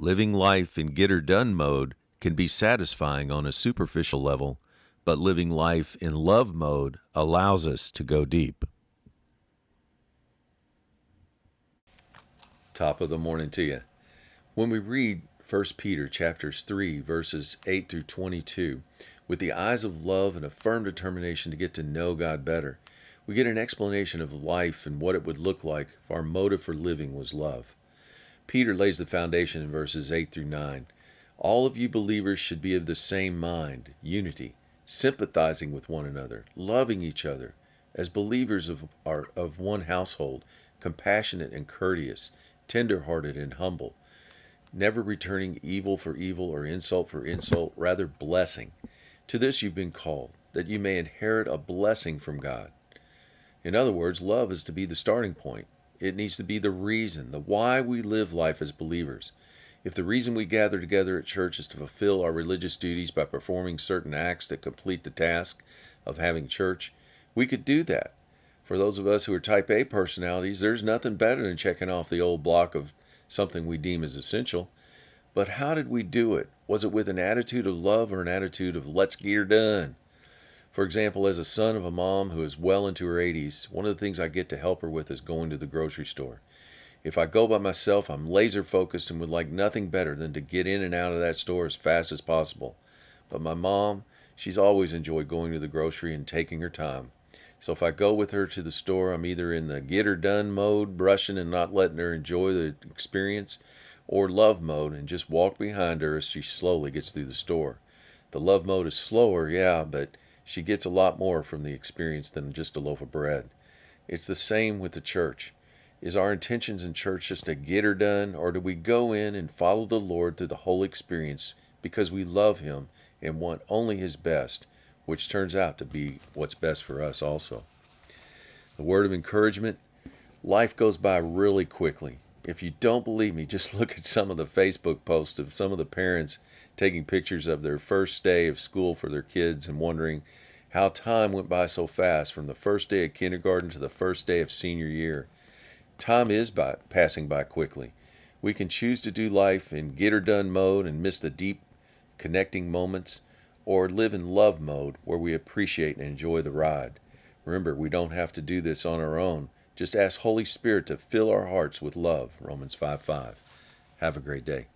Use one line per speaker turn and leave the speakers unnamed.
Living life in Get-R-Done mode can be satisfying on a superficial level, but living life in love mode allows us to go deep. Top of the morning to you. When we read 1 Peter chapters 3, verses 8 through 22, with the eyes of love and a firm determination to get to know God better, we get an explanation of life and what it would look like if our motive for living was love. Peter lays the foundation in verses 8 through 9. All of you believers should be of the same mind, unity, sympathizing with one another, loving each other, as believers of one household, compassionate and courteous, tender-hearted and humble, never returning evil for evil or insult for insult, rather blessing. To this you've been called, that you may inherit a blessing from God. In other words, love is to be the starting point. It needs to be the reason, the why we live life as believers. If the reason we gather together at church is to fulfill our religious duties by performing certain acts that complete the task of having church, we could do that. For those of us who are type A personalities, there's nothing better than checking off the old block of something we deem as essential. But how did we do it? Was it with an attitude of love or an attitude of let's get her done? For example, as a son of a mom who is well into her 80s, one of the things I get to help her with is going to the grocery store. If I go by myself, I'm laser focused and would like nothing better than to get in and out of that store as fast as possible. But my mom, she's always enjoyed going to the grocery and taking her time. So if I go with her to the store, I'm either in the get her done mode, brushing and not letting her enjoy the experience, or love mode and just walk behind her as she slowly gets through the store. The love mode is slower, yeah, but she gets a lot more from the experience than just a loaf of bread. It's the same with the church. Is our intentions in church just to get her done, or do we go in and follow the Lord through the whole experience because we love Him and want only His best, which turns out to be what's best for us also? The word of encouragement: life goes by really quickly. If you don't believe me, just look at some of the Facebook posts of some of the parents taking pictures of their first day of school for their kids and wondering how time went by so fast from the first day of kindergarten to the first day of senior year. Time is passing by quickly. We can choose to do life in get-her-done mode and miss the deep connecting moments, or live in love mode where we appreciate and enjoy the ride. Remember, we don't have to do this on our own. Just ask Holy Spirit to fill our hearts with love, Romans 5:5. Have a great day.